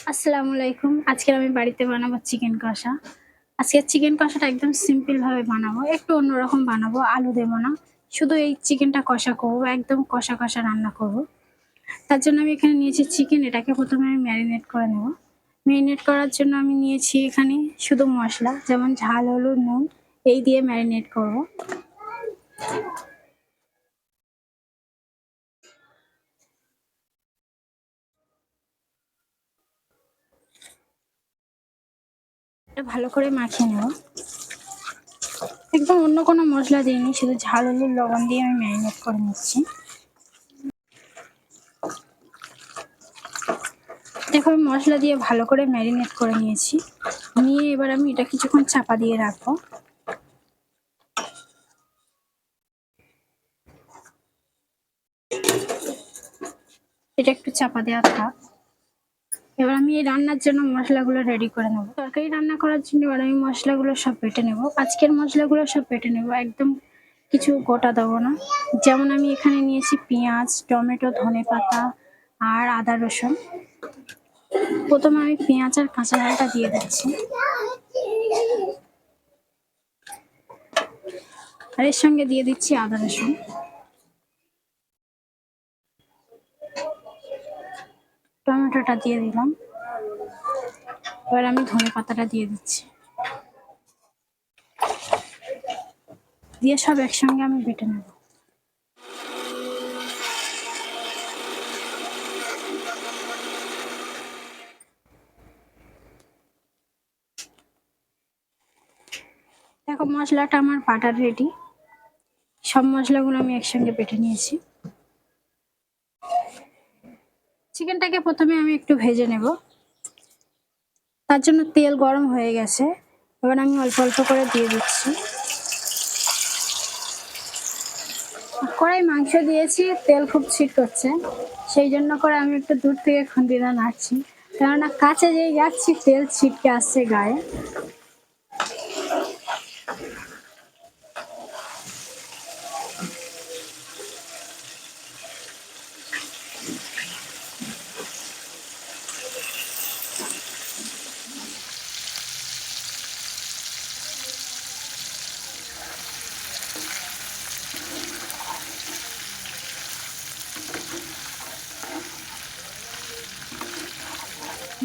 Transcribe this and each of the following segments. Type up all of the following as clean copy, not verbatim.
আসসালামু আলাইকুম। আজকে আমি বাড়িতে বানাবো চিকেন কষা। আজকের চিকেন কষাটা একদম সিম্পল ভাবে বানাবো। একটু অন্যরকম বানাবো। আলু দেব না। শুধু এই চিকেনটা কষা করবো। একদম কষা, কষা রান্না করব। তার জন্য আমি এখানে নিয়েছি চিকেন। এটাকে ১ম এ আমি ম্যারিনেট করে নেব। ম্যারিনেট করার জন্য আমি নিয়েছি এখানে শুধু মসলা যেমন ঝাল, হলুদ, নুন এই দিয়ে ম্যারিনেট করব। এটা ভালো করে মাখিয়ে নেব। একদম অন্য কোনো মসলা দিইনি। শুধু ঝাল, হলুদ, লবণ দিয়ে আমি ম্যারিনেট করে নিচ্ছি। দেখো আমি মশলা দিয়ে ভালো করে ম্যারিনেট করে নিয়েছি। নিয়ে এবার আমি এটা কিছুক্ষণ চাপা দিয়ে রাখবো। এটা একটু চাপা দেওয়া থাক। এবার আমি এই রান্নার জন্য মশলাগুলো রেডি করে নেব। তরকারি রান্না করার জন্য এবার আমি মশলাগুলো সব বেটে নেব। আজকের মশলাগুলো সব বেটে নেব। একদম কিছু গোটা দেবো না। যেমন আমি এখানে নিয়েছি পেঁয়াজ, টমেটো, ধনেপাতা আর আদা রসুন। প্রথমে আমি পেঁয়াজ আর কাঁচা লঙ্কা দিয়ে দিচ্ছি। আর এর সঙ্গে দিয়ে দিচ্ছি আদা রসুন। টমেটোটা দিয়ে দিলাম। এবার আমি ধনেপাতাটা দিয়ে দিচ্ছি। দিয়ে সব একসঙ্গে আমি বেটে নেব। দেখো মশলাটা আমার বাটা রেডি। সব মশলাগুলো আমি একসঙ্গে বেটে নিয়েছি। চিকেনটাকে প্রথমে আমি একটু ভেজে নেব। তার জন্য তেল গরম হয়ে গেছে। এবার আমি অল্প অল্প করে দিয়ে দিচ্ছি। কড়াই মাংস দিয়েছি, তেল খুব ছিটকছে। সেই জন্য করে আমি একটু দূর থেকে খুন্তিটা নাড়ছি। কেননা কাছে যেই যাচ্ছি তেল ছিটকে আসছে গায়ে।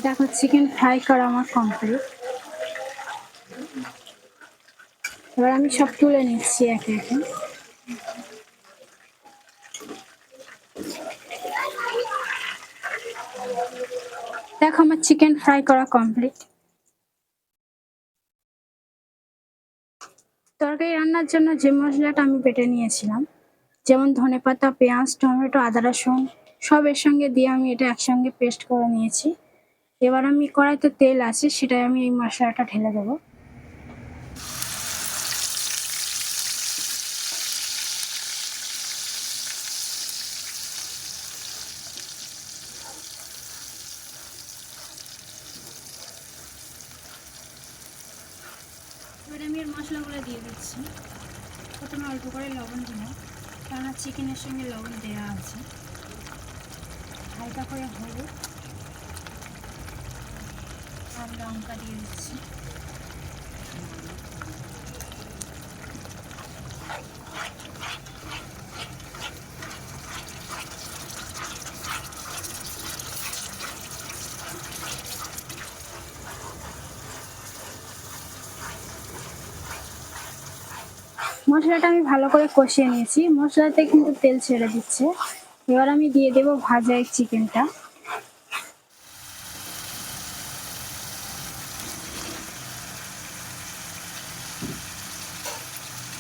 দেখো চিকেন ফ্রাই করা আমার কমপ্লিট। এবার আমি সব তুলে নিচ্ছি একে একে। দেখো আমার চিকেন ফ্রাই করা কমপ্লিট। তরকারি রান্নার জন্য যে মশলাটা আমি বেটে নিয়েছিলাম, যেমন ধনেপাতা, পেঁয়াজ, টমেটো, আদা রসুন সব এর সঙ্গে দিয়ে আমি এটা একসঙ্গে পেস্ট করে নিয়েছি। এবার আমি কড়াইতে তেল আছে সেটাই আমি এই মশলাটা ঢেলে দেবো। এবার আমি এর মশলাগুলো দিয়ে দিচ্ছি। প্রথমে অল্প করে লবণ দিলাম, কেননা চিকেনের সঙ্গে লবণ দেওয়া আছে। হালকা করে হলুদ আর লঙ্কা দিয়ে দিচ্ছি। মশলাটা আমি ভালো করে কষিয়ে নিয়েছি। মশলাতে কিন্তু তেল ছেড়ে দিচ্ছে। এবার আমি দিয়ে দেবো ভাজা এই চিকেনটা।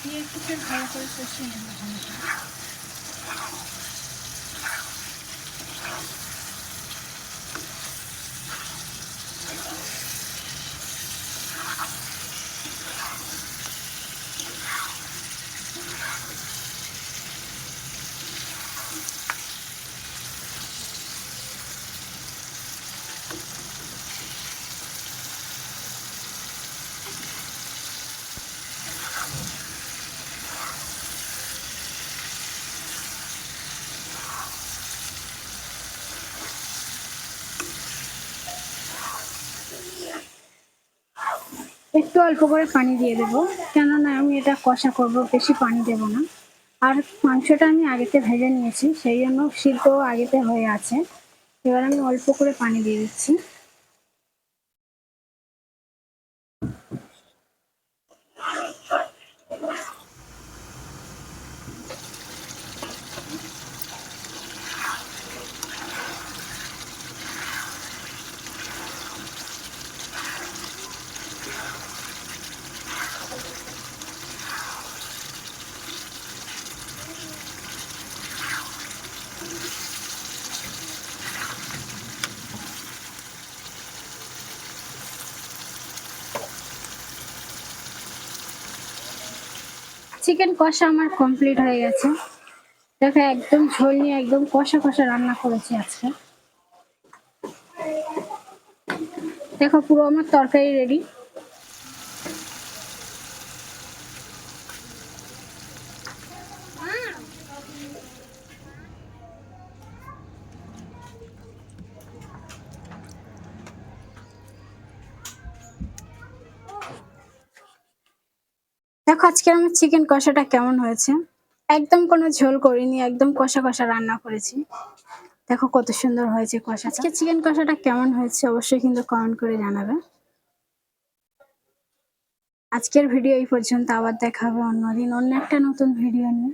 দিয়ে একটু ভালো করে কষিয়ে নেবো। একটু অল্প করে পানি দিয়ে দেবো, কেননা আমি এটা কষা করব, বেশি পানি দেব না। আর মাংসটা আমি আগেতে ভেজে নিয়েছি, সেই জন্য সিদ্ধ আগেতে হয়ে আছে। এবার আমি অল্প করে পানি দিয়ে দিচ্ছি। চিকেন কষা আমার কমপ্লিট হয়ে গেছে। দেখো একদম ঝোল নিয়ে একদম কষা কষা রান্না করেছি আজকে। দেখো পুরো আমার তরকারি রেডি। দেখো আজকে আমার চিকেন কষাটা কেমন হয়েছে। একদম কোনো ঝোল করিনি, একদম কষা কষা রান্না করেছি। দেখো কত সুন্দর হয়েছে কষা। আজকে চিকেন কষাটা কেমন হয়েছে অবশ্যই কিন্তু কমেন্ট করে জানাবে। আজকের ভিডিও এই পর্যন্ত, আবার দেখা হবে অন্যদিন অন্য একটা নতুন ভিডিও নিয়ে।